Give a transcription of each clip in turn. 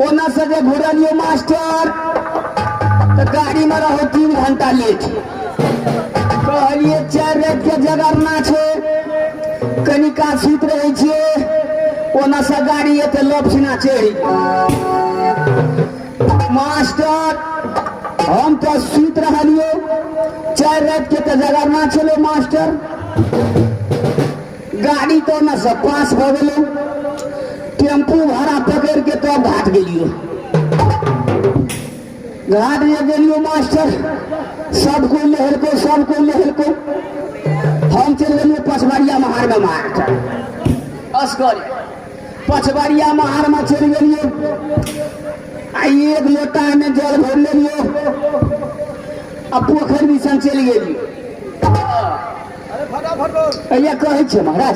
ओना से जे घुरलियो मास्टर तो गाड़ी में रहो 3 घंटा लेट। कहलिए 4 रात के जगरना छे कनिका सुत रहे छे ओना से गाड़ी एते लपसिना चढ़ी। मास्टर हम तो सुत रहलियो 4 रात के तो जगरना चलो मास्टर। गाड़ी तो ना सब पास भ गेलो टेम्पू भाड़ा पकड़ के तो घाट गेलियो। घाट जे गेलियो मास्टर सब कोई लहर को हम चल गेलियो पचवरिया महार में मार अस्कर पचवरिया महार में चल गेलियो। आई 1 लोटा में जल भर लेलियो आ पोखर भी संग चल गेलियो। अरे कहे छे महाराज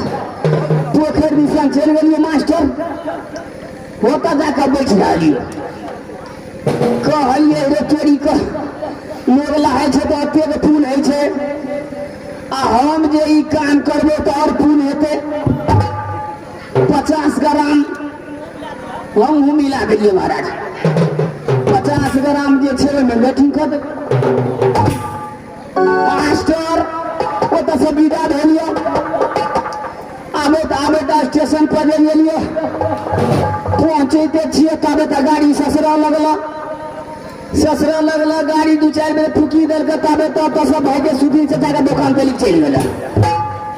पोखर भी संग चल गेलियो मास्टर होता जाकर बैठ रहलियो। कहलिए रे चोरी का लोग लहाय छे तो अतेक पुण्य है छे आ हम जे ई काम करबो तो और पुण्य हेते। 50 ग्राम हम मिला देलिए महाराज। 50 ग्राम जे छे में बैठिंग कर मास्टर ओत से विदा भेलियो। आबे स्टेशन पर गेलियो पहुंचते छिए तबे त गाड़ी ससरा लगला गाड़ी 2-4 बेर फुकी देल के तबे तो सब भाई के सुधी चाचा के दुकान पे चल गेला।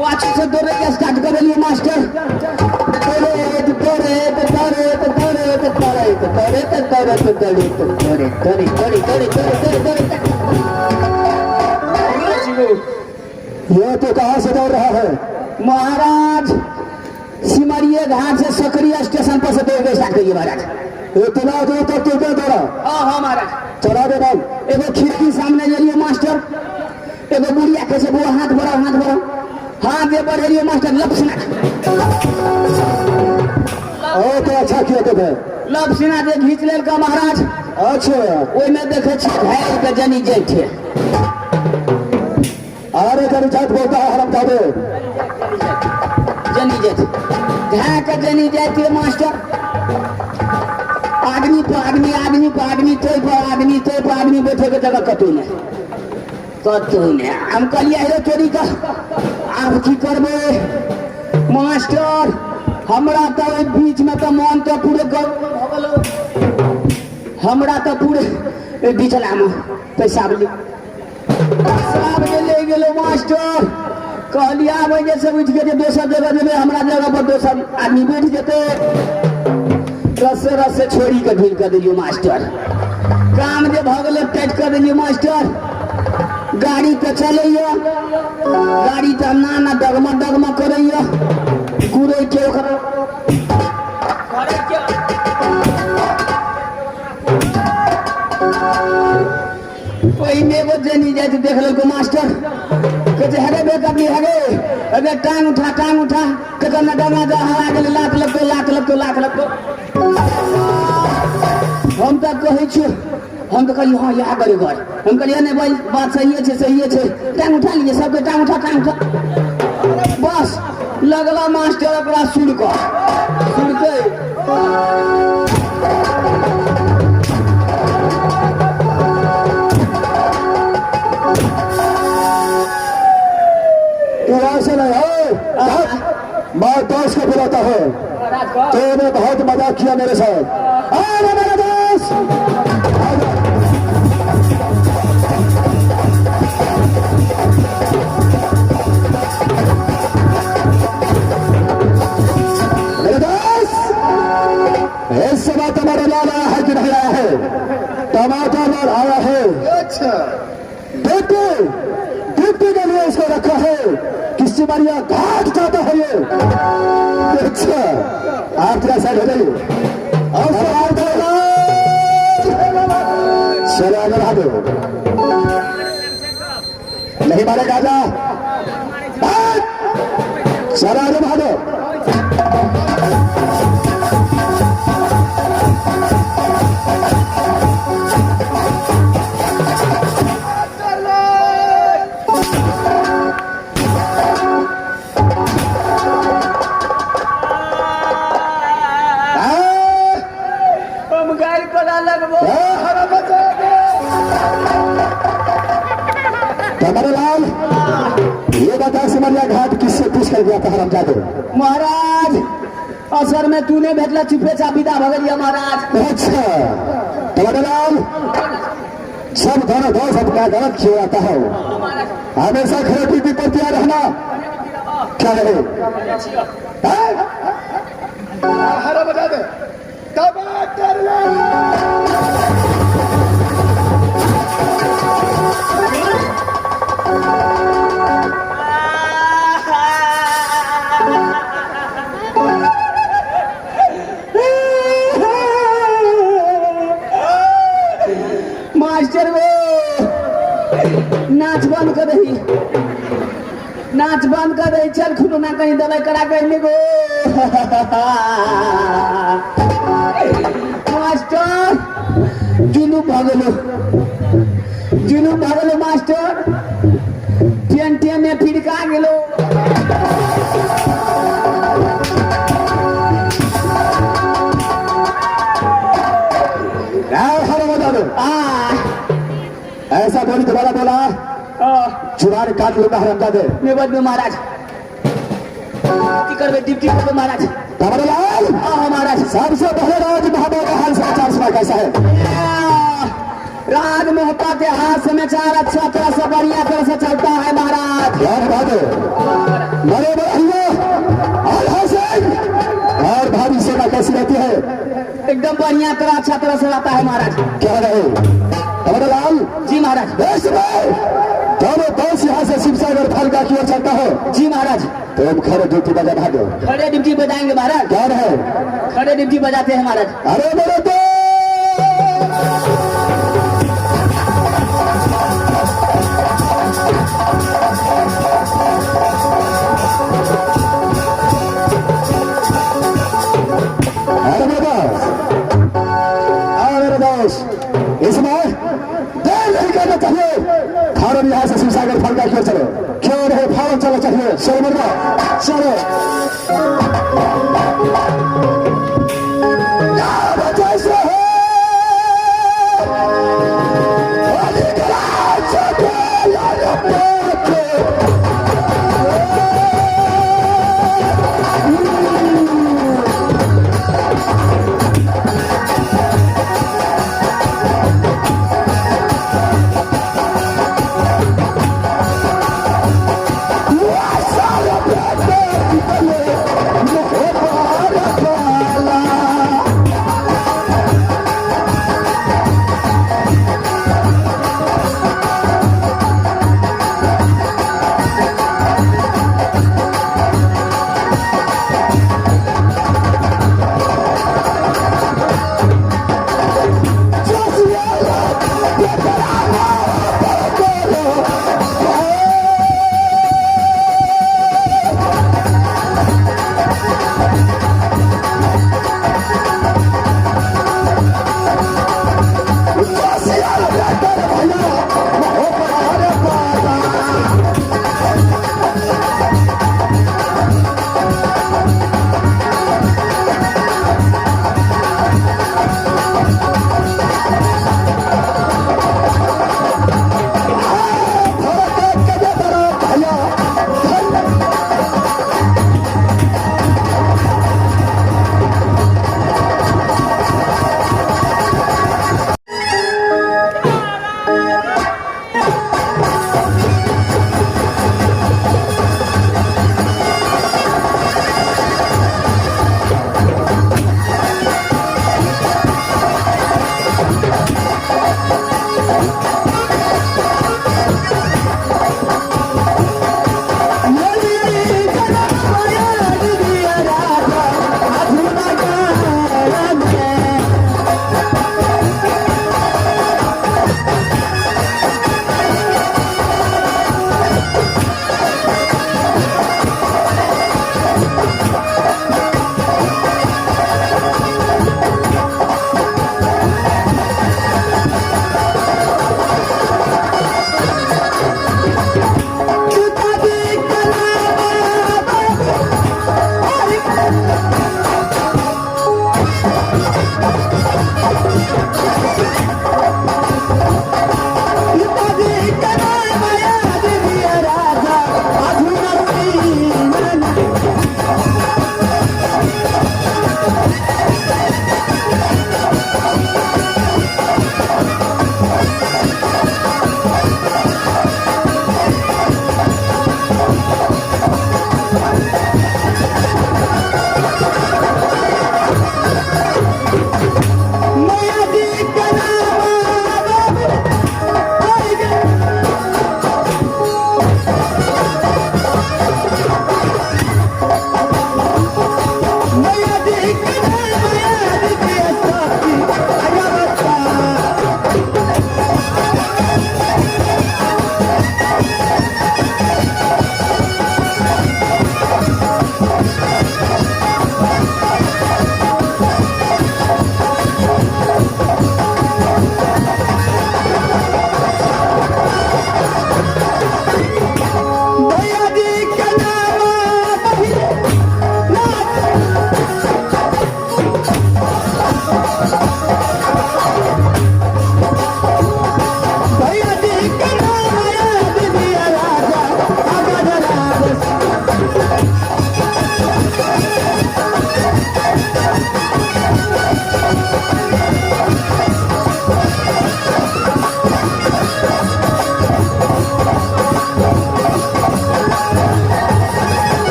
पाछू से दौड़े के स्टार्ट कर देलियो मास्टर। ये तो कहाँ से दौड़ रहा है महाराज? सिमरिया घाट से सकरिया स्टेशन पर से दौड़ के स्टार्ट करिए महाराज। इतना दूर तक क्यों दौड़ा? हाँ महाराज। चला दे भाई। एगो खिड़की सामने गेलियो मास्टर एगो बुढ़िया कैसे बुआ हाथ बढ़ाओ हाथ जे बढ़ेलियो मास्टर लपसिना तो अच्छा किया तो लपसिना जे घींच लेल का महाराज। अच्छा ओई में देखे छी घायल के जनी जाय थे। अरे जनी जात बोलता है हरम जादे जनी जात घा के जनी जाय थे मास्टर। आदमी तो आदमी बैठे के जगह कतौ नहीं। हम कहलिए रे चोरी का आप की करबे मास्टर? हमरा तो बीच में तो मन तो पूरे हमरा तो पूरे बिचला में पेशाब ले गेलो मास्टर। कहलिए आबे जैसे उठ के दोसर जगह जेबे हमरा जगह पर दोसर आदमी बैठ जेते। रस्से छोड़ी के ढील कर दिलियो मास्टर। काम जे भ गेलै टाइट कर दिलियो मास्टर। गाड़ी पे चलैया गाड़ी तो ना डगमग करैया घूरे के में एगो जनी जाए देख लो मास्टर कहते हरे बे कभी हरे अगर टांग उठा कहते ना डगा जा हवा गेल लात लगतो। हम तो कहे छी हम तो कहलिए हाँ यहाँ करे घर। हम कहलिए नहीं भाई बात सही है टांग उठा लीजिए सबके टांग उठा बस लगला मास्टर अपना सुन के ऐसे नहीं है। मैं दोस्त को बुलाता हूँ। तूने बहुत मजाक किया मेरे साथ। अरे मेरे दोस्त इस समय तुम्हारा लाल आया है कि नहीं आया है? टमाटर लाल आया है। अच्छा डिप्टी के लिए इसको रखा है कि सिमरिया घाट जाता है ये। अच्छा आप क्या साइड हो जाइए और चलो आगे बढ़ा दो। नहीं मारेगा जा चलो आगे बढ़ा दो। गया था हरामजादे। महाराज असर में तूने भेटला चुपे चा विदा भगलिया महाराज। अच्छा कमलालाल सब धन धो सबका गलत खिलाता है, हमेशा खड़े टीवी पर तैयार रहना। क्या रहे हरा बजा दे टमाटर मास्टर वो नाच बंद कर रही, नाच बंद कर रही, चल खुद ना कहीं दवाई करा कर गो। मास्टर जुनू भगलो, जुनू भगलो मास्टर पेंटे में फिरका गेलो। हरा बजा दे। ऐसा बोली दोबारा बोला चुराने काट लूंगा हरामजादे। निबद में महाराज करवे डिप्टी करवे महाराज। कमलालाल महाराज सबसे पहले राज महाबा का हाल समाचार सुना कैसा है? राज मोहता के हाथ समाचार अच्छा तरह से बढ़िया तरह से चलता है महाराज। बड़े बड़े और भारी सेना कैसी रहती है? एकदम बढ़िया तरह अच्छा तरह से रहता है महाराज। क्या रहे कमलालाल जी महाराज। देश में दोनों देश यहाँ से शिवसागर फलका की ओर चलता हो। जी महाराज। तो हम खड़े ड्यूटी बजा दो। खड़े ड्यूटी बजाएंगे महाराज। क्या रहे खड़े ड्यूटी बजाते हैं महाराज। अरे मेरे तो इसमें देर नहीं करना चाहिए। फारूक यहाँ से शिवसागर फलका क्यों चलो, क्यों रहे फारूक चलो चाहिए। चलो मरना चलो जैसे हो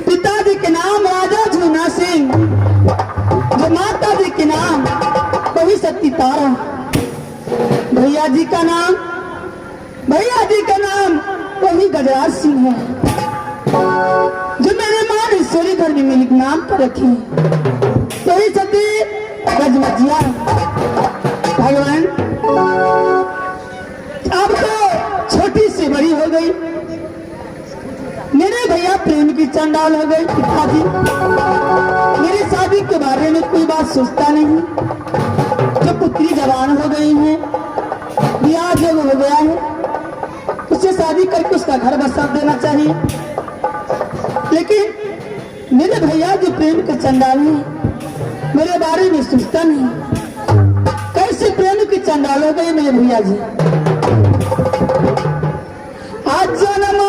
पिताजी के नाम राजा झूना सिंह, जो माता जी के नाम कवि सती तारा, भैया जी का नाम कवि गजराज सिंह है, जो मेरे मां ईश्वरी घर में मेरे नाम पर रखी कवि सती गजमजिया। भगवान अब तो छोटी सी बड़ी हो गई, मेरे भैया प्रेम की चंडाल हो गई। पिताजी मेरी शादी के बारे में कोई बात सोचता नहीं, जो पुत्री जवान हो गई है, ब्याह जब हो गया है, उससे शादी करके उसका घर बसा देना चाहिए। लेकिन मेरे भैया जो प्रेम के चंडाल है, मेरे बारे में सोचता नहीं। कैसे प्रेम की चंडाल हो गई मेरे भैया जी। आज जन्म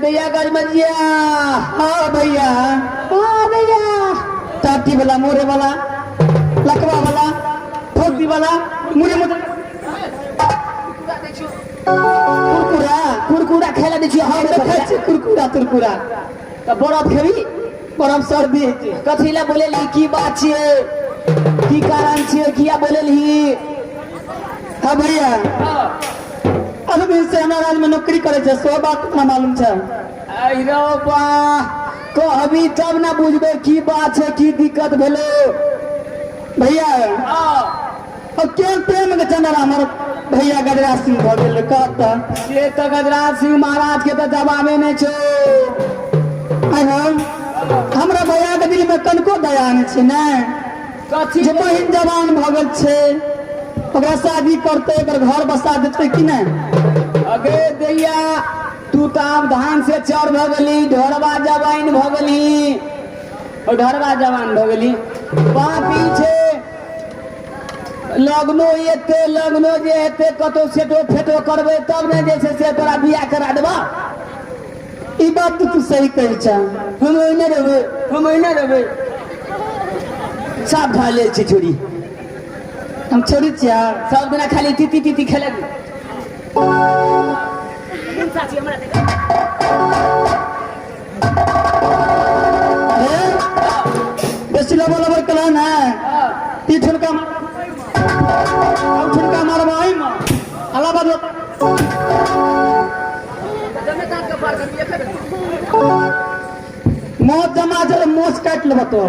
भैया गजमजिया। हाँ भैया, हाँ भैया, टाटी वाला, मोरे वाला, लकवा वाला, फोटी वाला, मुरे मुरे कुरकुरा कुरकुरा खेला दे छियै। हाँ देखै छी कुरकुरा तुरकुरा त बरफ खेबी, बरफ सर्दी हेतै। कथीला बोलेली, की बात छियै, की कारण छियै, किया बोलेली? हाँ भैया, अभी से हमारा राज्य में नौकरी करे छे, सो बात ना मालूम छे। अरे बा कहबी तब ना बुझबे की बात है, की दिक्कत भेलो भैया। और के प्रेम के चंदरा हमर भैया गजराज सिंह भ गेल कहता से त गजराज सिंह महाराज के त जवाबे नहीं छो। हमरा भैया के दिल में कनको दया नहीं छे ना, कथी जे बहिन जवान भ गेल छे, ओकरा शादी करते, ओकर घर बसा देते कि नहीं? अगे दैया तू तो आब धान से चौर भ गेली, ढोरबा जवान भ गेली, और ढोरबा जवान भ गेली। वहाँ पीछे लगनो जे हेते कतो सेटो फेटो करबे तब ने जे छै से तोरा बियाह करा देबा। ई बात तो तू सही कही छा। हम ओइने रहबै सब ढाले छी छोरी। हम छोड़ी छिया सब दिना खाली तीती खेले। बेसी लबर कला ना ती ठुनका मारबा आई मां अलावा मौत जमा चले मोस काट लेब तो।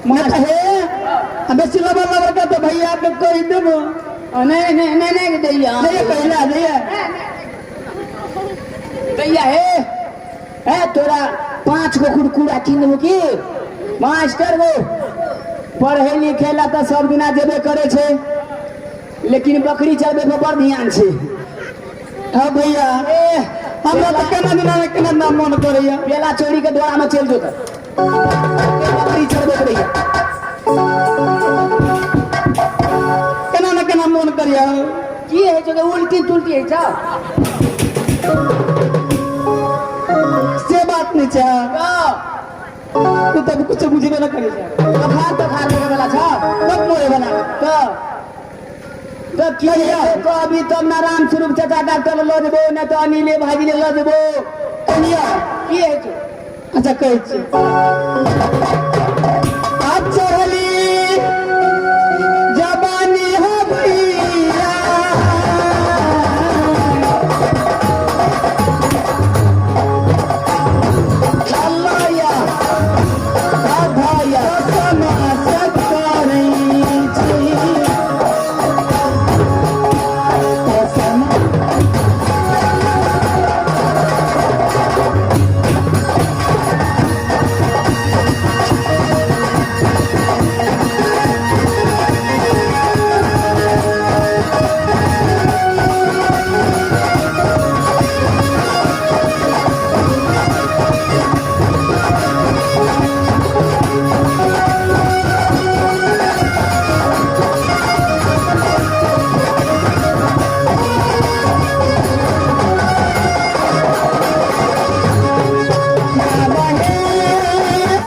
मैं कहे बेसी लबर का तो भैया के कह देबो। नहीं दैया पहला दैया हे तोरा 5 गो कुरकुरा किनबो की मास्टर गो। पढ़े लिखे ला तो सब दिना जेबे करे छे, लेकिन बकरी चरबे पर बड़ ध्यान छे। हाँ भैया हमरा तो केना नाम मन करैया। बेला चोरी के द्वारा में चल जो त बकरी चरबे करैया। केना मन करिया। की है जो उल्टी तुल्टी है जा से बात नहीं छा। तू तब कुछ बुझबे न करे छा। तो खार लगे वाला छा तब मोरे बना तो किया तो अभी तब नारायण स्वरूप चाचा डॉक्टर लो देबो न तो अनिले भाई ले लो देबो। कनिया की है जो अच्छा कहै छी